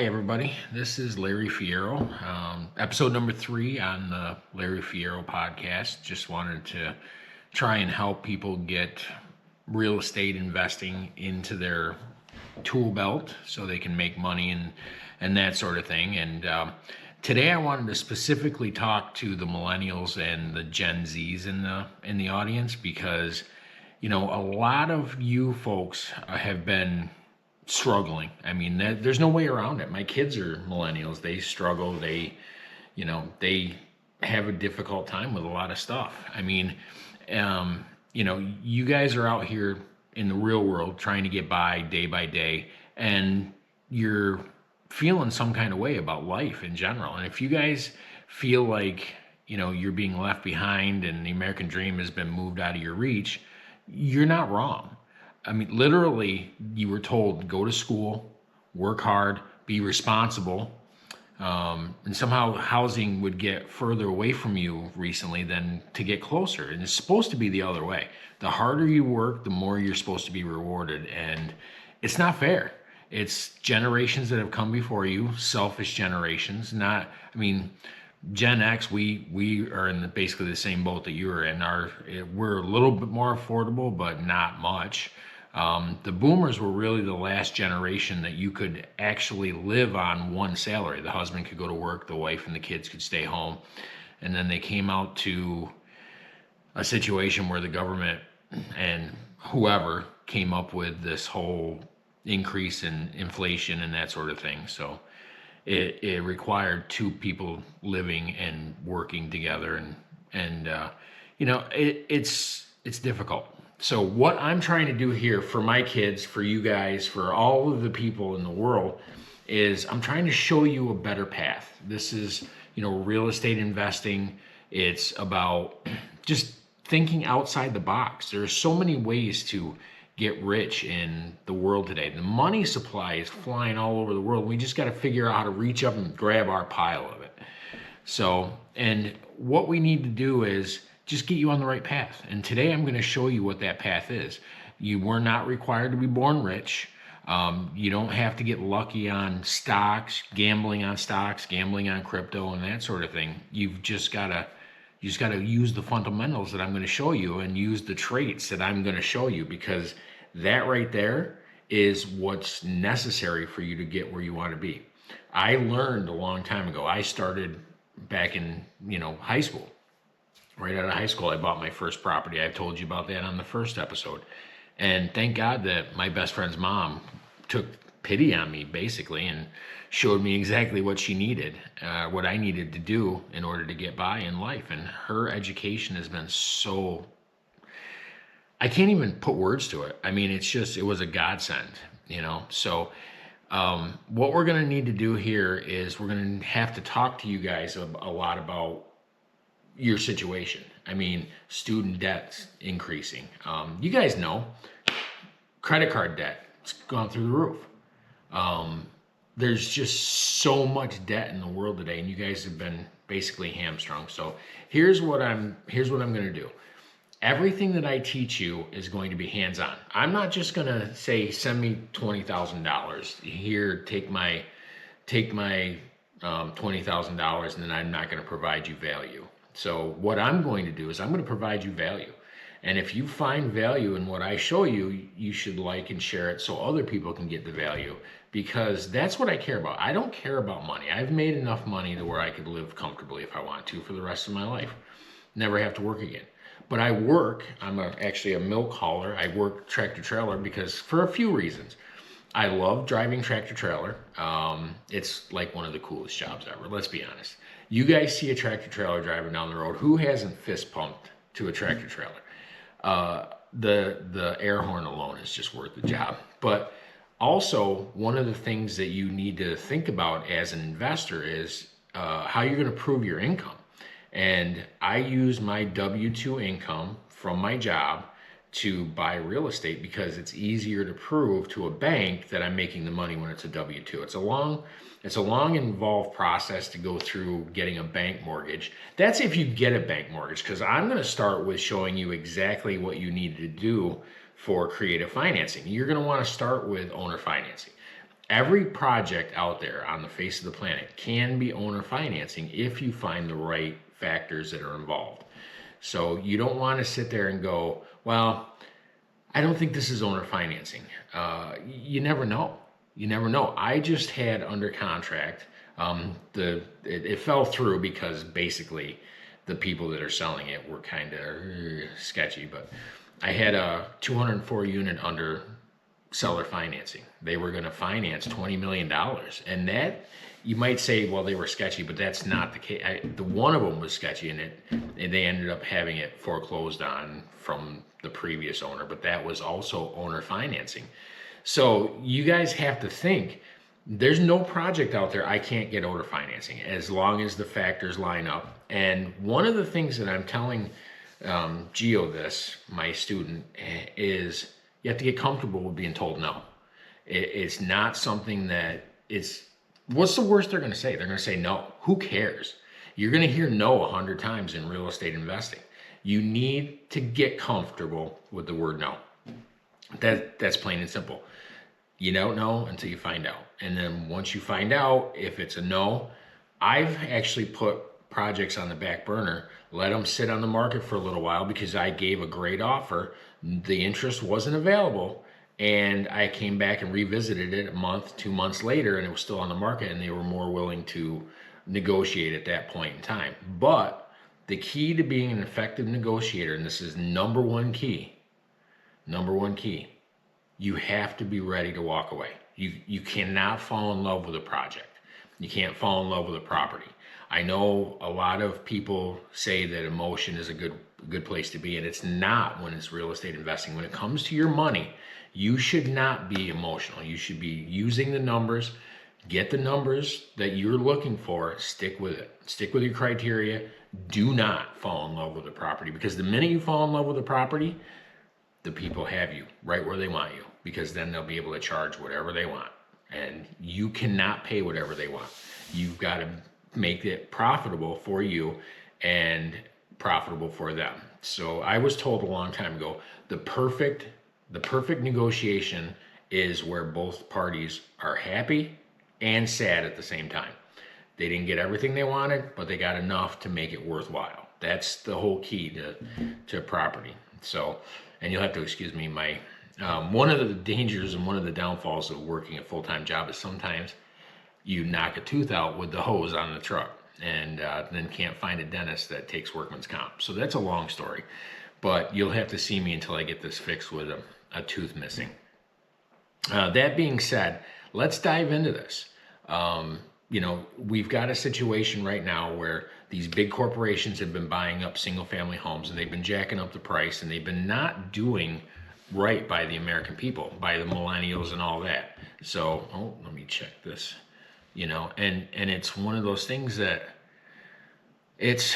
Hi, everybody. This is Larry Fierro, episode number 3 on the Larry Fierro podcast. Just wanted to try and help people get real estate investing into their tool belt so they can make money and that sort of thing. And today I wanted to specifically talk to the millennials and the Gen Zs in the audience because, a lot of you folks have been struggling. I mean, there's no way around it. My kids are millennials. They struggle. They have a difficult time with a lot of stuff. I mean, you guys are out here in the real world trying to get by day, and you're feeling some kind of way about life in general. And if you guys feel like, you're being left behind and the American dream has been moved out of your reach, you're not wrong. I mean, literally, you were told, go to school, work hard, be responsible, and somehow housing would get further away from you recently than to get closer. And it's supposed to be the other way. The harder you work, the more you're supposed to be rewarded. And it's not fair. It's generations that have come before you, selfish generations. Gen X, we are in basically the same boat that you are in. We're a little bit more affordable, but not much. The boomers were really the last generation that you could actually live on one salary. The husband could go to work, the wife and the kids could stay home. And then they came out to a situation where the government and whoever came up with this whole increase in inflation and that sort of thing. So it required two people living and working together, it's difficult. So what I'm trying to do here for my kids, for you guys, for all of the people in the world, is I'm trying to show you a better path. This is, real estate investing. It's about just thinking outside the box. There are so many ways to get rich in the world today. The money supply is flying all over the world. We just got to figure out how to reach up and grab our pile of it. So, and what we need to do is just get you on the right path. And today I'm going to show you what that path is. You were not required to be born rich. You don't have to get lucky on stocks, gambling on crypto and that sort of thing. You've just got to use the fundamentals that I'm going to show you and use the traits that I'm going to show you, because that right there is what's necessary for you to get where you want to be. I learned a long time ago. I started back in, high school. Right out of high school, I bought my first property. I told you about that on the first episode. And thank God that my best friend's mom took pity on me, basically, and showed me exactly what she needed, what I needed to do in order to get by in life. And her education has been so, I can't even put words to it. I mean, it was a godsend, So what we're going to need to do here is we're going to have to talk to you guys a lot about your situation. I mean, student debt's increasing. You guys know credit card debt, it's gone through the roof. There's just so much debt in the world today, and you guys have been basically hamstrung. So here's what I'm going to do. Everything that I teach you is going to be hands-on. I'm not just going to say, send me $20,000 here, take my $20,000, and then I'm not going to provide you value. So what I'm going to do is I'm going to provide you value. And if you find value in what I show you, you should like and share it so other people can get the value, because that's what I care about. I don't care about money. I've made enough money to where I could live comfortably if I want to for the rest of my life. Never have to work again. But I work, I'm actually a milk hauler. I work tractor trailer because for a few reasons. I love driving tractor trailer. It's like one of the coolest jobs ever. Let's be honest. You guys see a tractor trailer driving down the road. Who hasn't fist pumped to a tractor trailer? The air horn alone is just worth the job. But also, one of the things that you need to think about as an investor is how you're going to prove your income. And I use my W-2 income from my job to buy real estate because it's easier to prove to a bank that I'm making the money when it's a W-2. It's a long involved process to go through getting a bank mortgage. That's if you get a bank mortgage, because I'm going to start with showing you exactly what you need to do for creative financing. You're going to want to start with owner financing. Every project out there on the face of the planet can be owner financing if you find the right factors that are involved. So you don't want to sit there and go, well, I don't think this is owner financing. You never know. You never know. I just had under contract. It fell through because basically the people that are selling it were kind of sketchy. But I had a 204 unit under seller financing. They were going to finance $20 million. And that, you might say, well, they were sketchy, but that's not the case. The one of them was sketchy, and they ended up having it foreclosed on from the previous owner, but that was also owner financing. So you guys have to think, there's no project out there I can't get owner financing as long as the factors line up. And one of the things that I'm telling Gio, my student, is you have to get comfortable with being told no. It's not something that it's, what's the worst they're going to say? They're going to say no. Who cares? You're going to hear no 100 times in real estate investing. You need to get comfortable with the word no. That's plain and simple. You don't know until you find out. And then once you find out if it's a no, I've actually put projects on the back burner, let them sit on the market for a little while because I gave a great offer. The interest wasn't available. And I came back and revisited it a month, 2 months later, and it was still on the market, and they were more willing to negotiate at that point in time. But the key to being an effective negotiator, and this is number one key, you have to be ready to walk away. You cannot fall in love with a project. You can't fall in love with a property. I know a lot of people say that emotion is a good place to be, and it's not when it's real estate investing. When it comes to your money, you should not be emotional. You should be using the numbers, get the numbers that you're looking for, stick with it. Stick with your criteria. Do not fall in love with the property, because the minute you fall in love with the property, the people have you right where they want you, because then they'll be able to charge whatever they want, and you cannot pay whatever they want. You've got to make it profitable for you and profitable for them. So I was told a long time ago, the perfect negotiation is where both parties are happy and sad at the same time. They didn't get everything they wanted, but they got enough to make it worthwhile. That's the whole key to property. So, and you'll have to excuse me, one of the dangers and one of the downfalls of working a full-time job is sometimes you knock a tooth out with the hose on the truck, and then can't find a dentist that takes workman's comp. So that's a long story, but you'll have to see me until I get this fixed with a tooth missing. That being said, let's dive into this. We've got a situation right now where these big corporations have been buying up single family homes, and they've been jacking up the price, and they've been not doing right by the American people, by the millennials and all that. So, let me check this, and it's one of those things that it's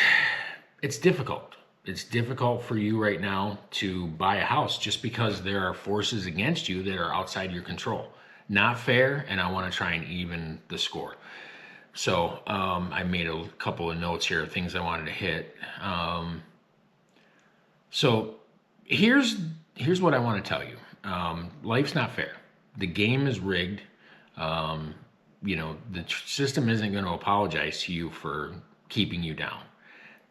difficult. It's difficult for you right now to buy a house just because there are forces against you that are outside your control. Not fair, and I want to try and even the score. So I made a couple of notes here, things I wanted to hit. So here's what I want to tell you. Life's not fair. The game is rigged. The system isn't going to apologize to you for keeping you down.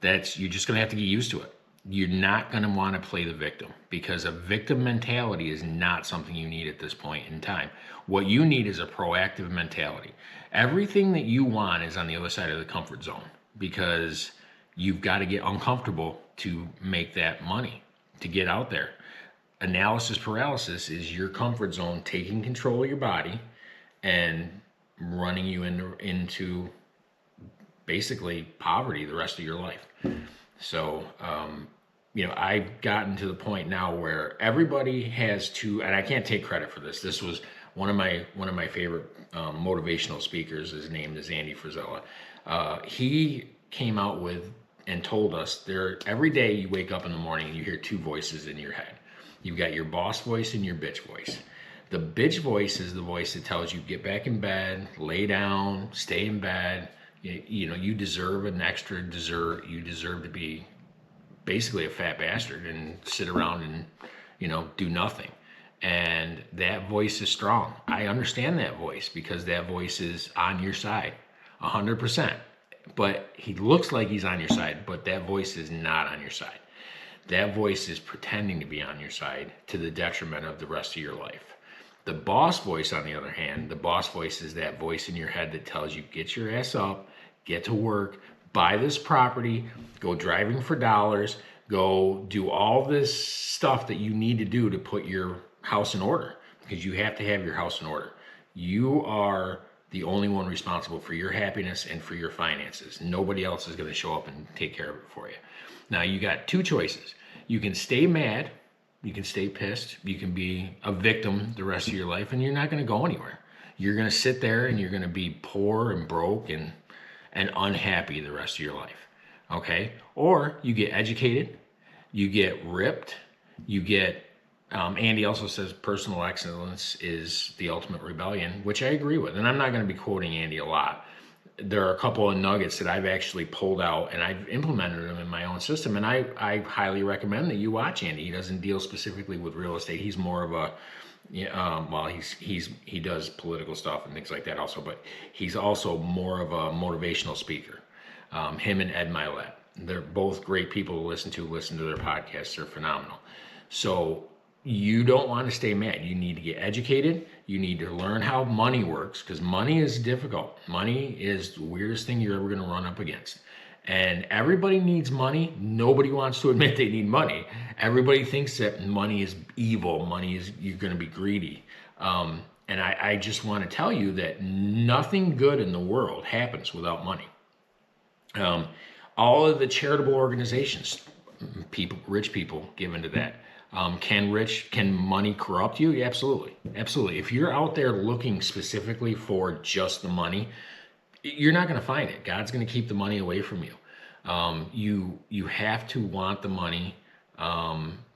You're just going to have to get used to it. You're not going to want to play the victim, because a victim mentality is not something you need at this point in time. What you need is a proactive mentality. Everything that you want is on the other side of the comfort zone, because you've got to get uncomfortable to make that money, to get out there. Analysis paralysis is your comfort zone taking control of your body and running you into basically poverty the rest of your life. So, I've gotten to the point now where everybody has to, and I can't take credit for this. This was one of my favorite motivational speakers. His name is Andy Frisella. He came out with and told us every day you wake up in the morning and you hear two voices in your head. You've got your boss voice and your bitch voice. The bitch voice is the voice that tells you get back in bed, lay down, stay in bed. You deserve an extra dessert. You deserve to be basically a fat bastard and sit around and, do nothing. And that voice is strong. I understand that voice because that voice is on your side 100%. But he looks like he's on your side, but that voice is not on your side. That voice is pretending to be on your side to the detriment of the rest of your life. The boss voice, on the other hand, the boss voice is that voice in your head that tells you, get your ass up, get to work, buy this property, go driving for dollars, go do all this stuff that you need to do to put your house in order, because you have to have your house in order. You are the only one responsible for your happiness and for your finances. Nobody else is going to show up and take care of it for you. Now, you got two choices. You can stay mad, you can stay pissed, you can be a victim the rest of your life, and you're not going to go anywhere. You're going to sit there and you're going to be poor and broke and unhappy the rest of your life. Okay? Or you get educated, you get ripped, you get Andy also says personal excellence is the ultimate rebellion, which I agree with. And I'm not going to be quoting Andy a lot. There are a couple of nuggets that I've actually pulled out and I've implemented them in my own system. And I highly recommend that you watch Andy. He doesn't deal specifically with real estate. He's more of a, well, he does political stuff and things like that also, but he's also more of a motivational speaker. Him and Ed Milet. They're both great people to listen to their podcasts. They're phenomenal. So you don't want to stay mad. You need to get educated. You need to learn how money works, because money is difficult. Money is the weirdest thing you're ever going to run up against. And everybody needs money. Nobody wants to admit they need money. Everybody thinks that money is evil. Money is, you're going to be greedy. And I just want to tell you that nothing good in the world happens without money. All of the charitable organizations, rich people give into that. Can money corrupt you? Yeah, absolutely. Absolutely. If you're out there looking specifically for just the money, you're not going to find it. God's going to keep the money away from you. You have to want the money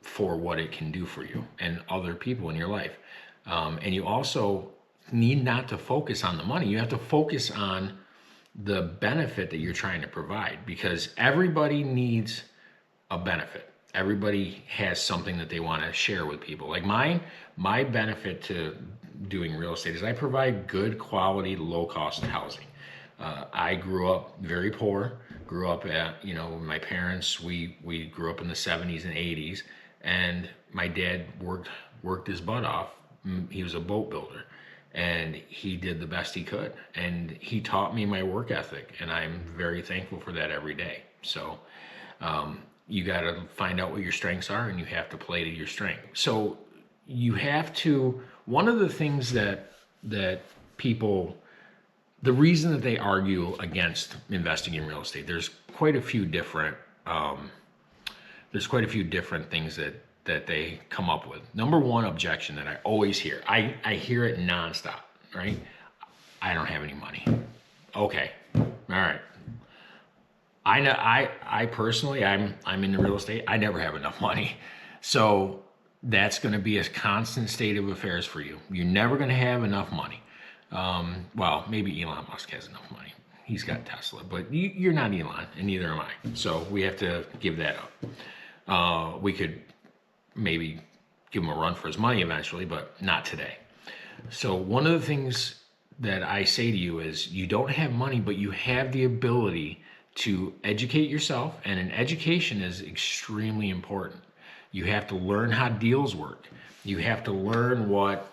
for what it can do for you and other people in your life. And you also need not to focus on the money. You have to focus on the benefit that you're trying to provide, because everybody needs a benefit. Everybody has something that they want to share with people. Like my benefit to doing real estate is I provide good quality, low cost housing. I grew up very poor, grew up at, my parents, we grew up in the 70s and 80s, and my dad worked his butt off. He was a boat builder, and he did the best he could. And he taught me my work ethic, and I'm very thankful for that every day. So, you got to find out what your strengths are, and you have to play to your strength. So you have to, one of the things that people, the reason that they argue against investing in real estate, there's quite a few different things that they come up with. Number one objection that I always hear, I hear it nonstop, right? I don't have any money. Okay, all right. I personally, I'm into real estate. I never have enough money. So that's going to be a constant state of affairs for you. You're never going to have enough money. Well, maybe Elon Musk has enough money. He's got Tesla, but you're not Elon, and neither am I. So we have to give that up. We could maybe give him a run for his money eventually, but not today. So one of the things that I say to you is, you don't have money, but you have the ability to educate yourself, and an education is extremely important. You have to learn how deals work. You have to learn what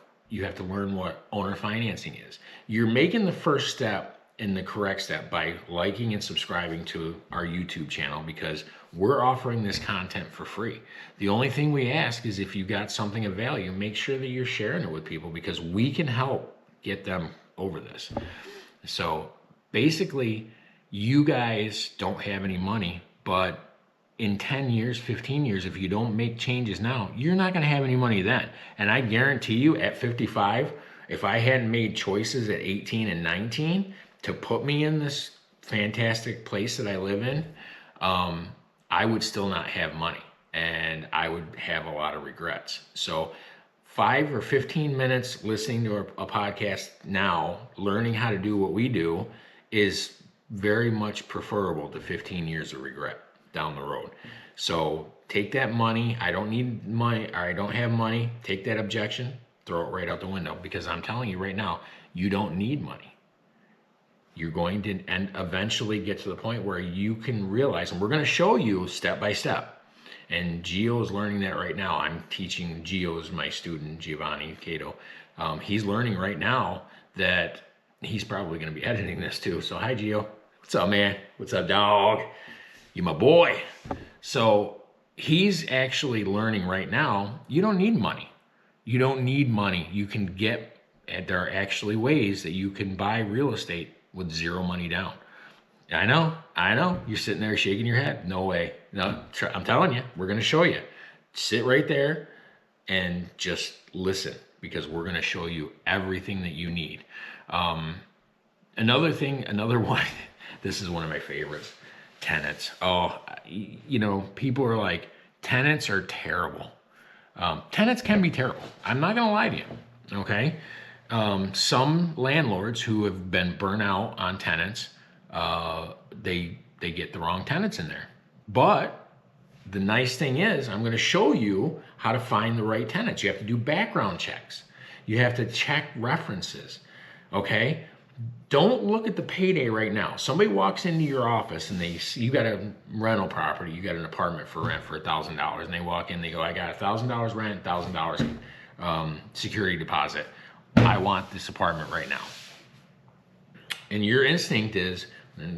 owner financing is. You're making the first step and the correct step by liking and subscribing to our YouTube channel, because we're offering this content for free. The only thing we ask is, if you got something of value, make sure that you're sharing it with people, because we can help get them over this. So basically, you guys don't have any money, but in 10 years, 15 years, if you don't make changes now, you're not going to have any money then. And I guarantee you, at 55, if I hadn't made choices at 18 and 19 to put me in this fantastic place that I live in, I would still not have money, and I would have a lot of regrets. So 5 or 15 minutes listening to a podcast now, learning how to do what we do, is very much preferable to 15 years of regret down the road. So take that money. I don't need money, or I don't have money. Take that objection, throw it right out the window, because I'm telling you right now, you don't need money. You're going to eventually get to the point where you can realize, and we're going to show you step by step. And Gio is learning that right now. I'm teaching Gio, is my student, Giovanni Cato. He's learning right now that he's probably going to be editing this too. So hi, Gio. What's up, man? What's up, dog? You my boy. So he's actually learning right now, you don't need money. You don't need money. You can get, there are actually ways that you can buy real estate with zero money down. I know. You're sitting there shaking your head. No way. No, I'm telling you, we're going to show you. Sit right there and just listen, because we're going to show you everything that you need. Another one, this is one of my favorites, tenants. Oh, you know, people are like, tenants are terrible. Tenants can be terrible. I'm not going to lie to you. Okay. Some landlords who have been burnt out on tenants, they get the wrong tenants in there. But the nice thing is, I'm going to show you how to find the right tenants. You have to do background checks. You have to check references. Okay? Don't look at the payday right now. Somebody walks into your office and you got a rental property, you got an apartment for rent for $1,000, and they walk in, they go, I got $1,000 rent, $1,000 security deposit. I want this apartment right now. And your instinct is,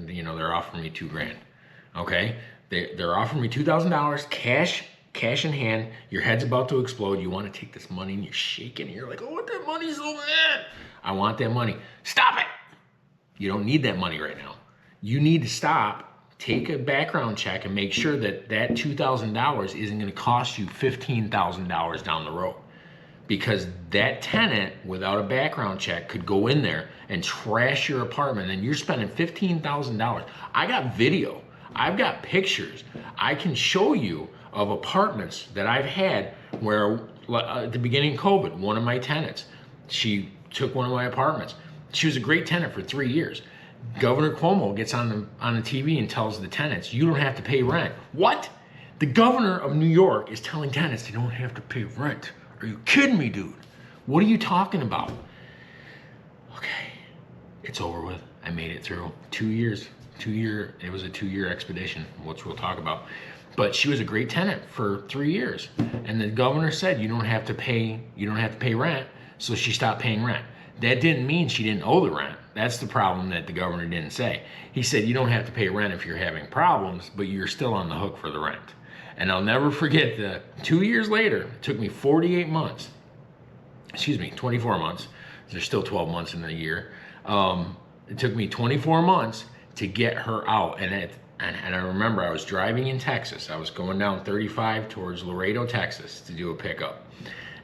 you know, they're offering me $2,000. Okay? They're offering me $2,000 cash in hand. Your head's about to explode. You want to take this money and you're shaking. You're like, oh, that money's so bad. I want that money. Stop it. You don't need that money right now. You need to stop, take a background check, and make sure that that $2,000 isn't going to cost you $15,000 down the road. Because that tenant, without a background check, could go in there and trash your apartment, and you're spending $15,000. I got video. I've got pictures. I can show you of apartments that I've had where, at the beginning of COVID, one of my tenants, she took one of my apartments. She was a great tenant for 3 years. Governor Cuomo gets on the TV and tells the tenants, you don't have to pay rent. What? The governor of New York is telling tenants they don't have to pay rent. Are you kidding me, dude? What are you talking about? Okay, it's over with. I made it through 2 years. It was a 2-year expedition, which we'll talk about. But she was a great tenant for 3 years. And the governor said you don't have to pay rent, so she stopped paying rent. That didn't mean she didn't owe the rent. That's the problem that the governor didn't say. He said you don't have to pay rent if you're having problems, but you're still on the hook for the rent. And I'll never forget that 2 years later, it took me 24 months. There's still 12 months in the year. It took me 24 months to get her out. And I remember I was driving in Texas. I was going down 35 towards Laredo, Texas to do a pickup.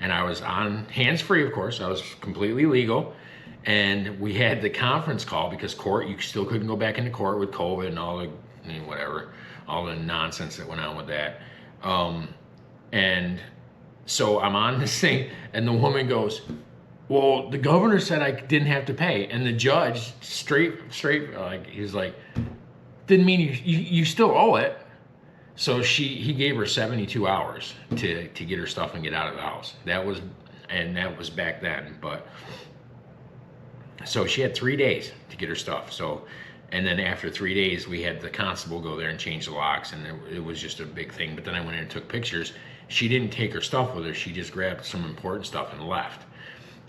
And I was on hands-free, of course. I was completely legal. And we had the conference call because court, you still couldn't go back into court with COVID and all the, all the nonsense that went on with that. And so I'm on this thing, and the woman goes, well, the governor said I didn't have to pay. And the judge, straight, like, he's like, didn't mean you still owe it. So he gave her 72 hours to get her stuff and get out of the house. That was back then. But so she had 3 days to get her stuff. So, and then after 3 days, we had the constable go there and change the locks, and it was just a big thing. But then I went in and took pictures. She didn't take her stuff with her. She just grabbed some important stuff and left.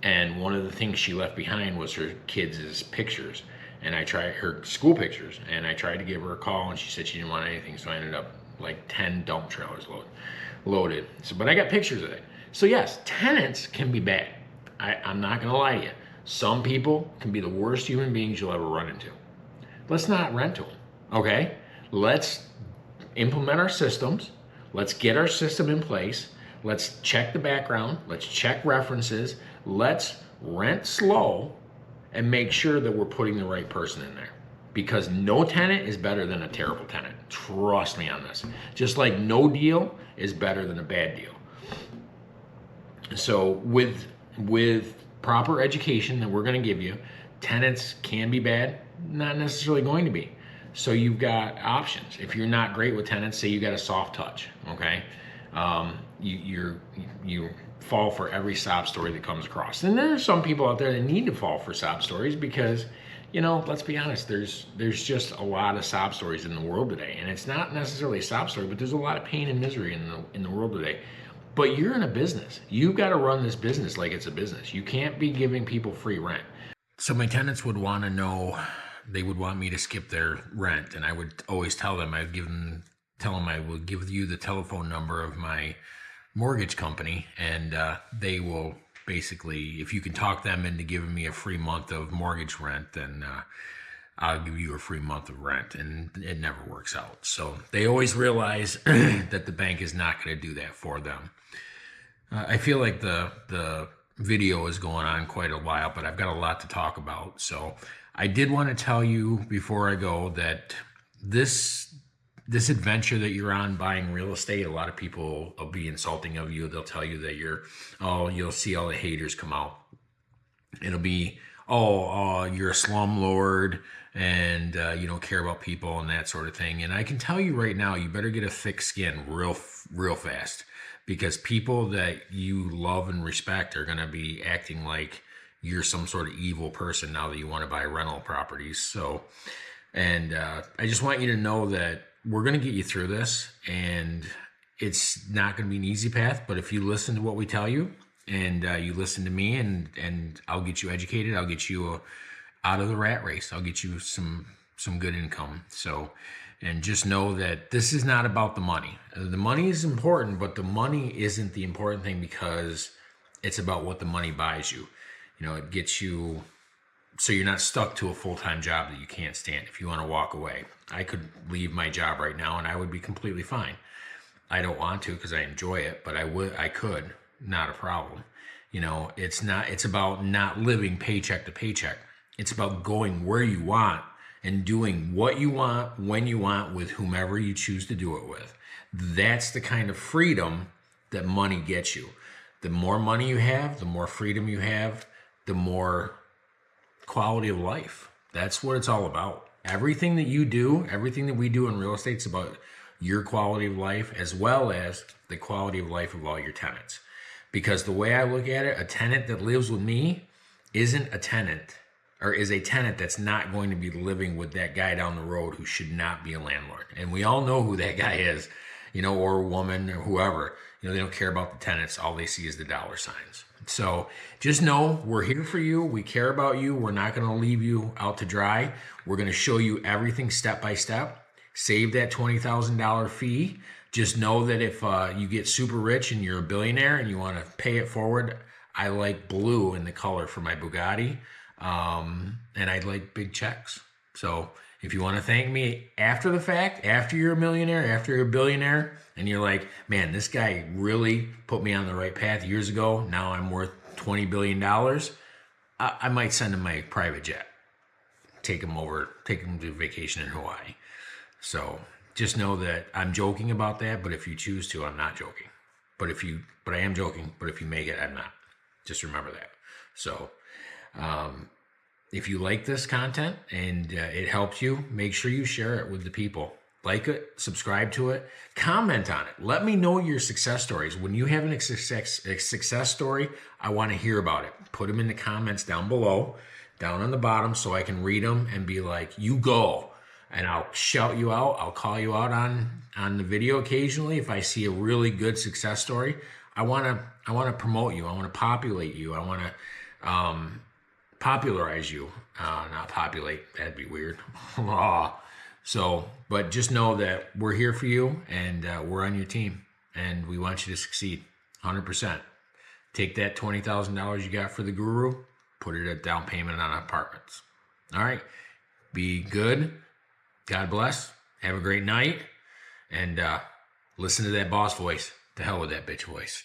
And one of the things she left behind was her kids' pictures, and her school pictures. And I tried to give her a call, and she said she didn't want anything. So I ended up like 10 dump trailers loaded. So, but I got pictures of it. So yes, tenants can be bad. I'm not gonna lie to you. Some people can be the worst human beings you'll ever run into. Let's not rent to them, okay? Let's implement our systems. Let's get our system in place. Let's check the background. Let's check references. Let's rent slow and make sure that we're putting the right person in there. Because no tenant is better than a terrible tenant. Trust me on this. Just like no deal is better than a bad deal. So with proper education that we're going to give you, tenants can be bad, not necessarily going to be. So you've got options. If you're not great with tenants, say you got a soft touch, okay? You fall for every sob story that comes across. And there are some people out there that need to fall for sob stories because, let's be honest, there's just a lot of sob stories in the world today. And it's not necessarily a sob story, but there's a lot of pain and misery in the world today. But you're in a business. You've got to run this business like it's a business. You can't be giving people free rent. So my tenants would want to know, they would want me to skip their rent, and I would always tell them, tell them I will give you the telephone number of my mortgage company, and they will basically, if you can talk them into giving me a free month of mortgage rent, then I'll give you a free month of rent, and it never works out. So they always realize that the bank is not going to do that for them. I feel like the video is going on quite a while, but I've got a lot to talk about. So I did want to tell you before I go that this adventure that you're on buying real estate, a lot of people will be insulting of you. They'll tell you that you'll see all the haters come out. It'll be, you're a slumlord and you don't care about people and that sort of thing. And I can tell you right now, you better get a thick skin real fast, because people that you love and respect are going to be acting like you're some sort of evil person now that you want to buy rental properties. So, and I just want you to know that we're going to get you through this, and it's not going to be an easy path, but if you listen to what we tell you, and you listen to me, and I'll get you educated, I'll get you out of the rat race, I'll get you some good income. So, and just know that this is not about the money. The money is important, but the money isn't the important thing, because it's about what the money buys you. It gets you so you're not stuck to a full-time job that you can't stand. If you want to walk away, I could leave my job right now and I would be completely fine. I don't want to because I enjoy it, but I could, not a problem. It's about not living paycheck to paycheck. It's about going where you want and doing what you want, when you want, with whomever you choose to do it with. That's the kind of freedom that money gets you. The more money you have, the more freedom you have, the more quality of life. That's what it's all about. Everything that you do, everything that we do in real estate is about your quality of life, as well as the quality of life of all your tenants. Because the way I look at it, a tenant that lives with me isn't a tenant, or is a tenant that's not going to be living with that guy down the road who should not be a landlord. And we all know who that guy is, or a woman or whoever. They don't care about the tenants. All they see is the dollar signs. So just know we're here for you. We care about you. We're not going to leave you out to dry. We're going to show you everything step by step. Save that $20,000 fee. Just know that if you get super rich and you're a billionaire and you want to pay it forward, I like blue in the color for my Bugatti. And I like big checks. So if you want to thank me after the fact, after you're a millionaire, after you're a billionaire, and you're like, man, this guy really put me on the right path years ago. Now I'm worth $20 billion. I might send him my private jet. Take him to vacation in Hawaii. So just know that I'm joking about that, but if you choose to, I'm not joking. But I am joking, but if you make it, I'm not. Just remember that. So, if you like this content and it helps you, make sure you share it with the people. Like it, subscribe to it, comment on it. Let me know your success stories. When you have a success story, I want to hear about it. Put them in the comments down below, down on the bottom, so I can read them and be like, you go. And I'll shout you out. I'll call you out on the video occasionally if I see a really good success story. I want to promote you. I want to populate you. I want to popularize you. Not populate. That'd be weird. So, but just know that we're here for you, and we're on your team, and we want you to succeed 100%. Take that $20,000 you got for the guru, put it at down payment on apartments. All right. Be good. God bless. Have a great night. And listen to that boss voice. To hell with that bitch voice.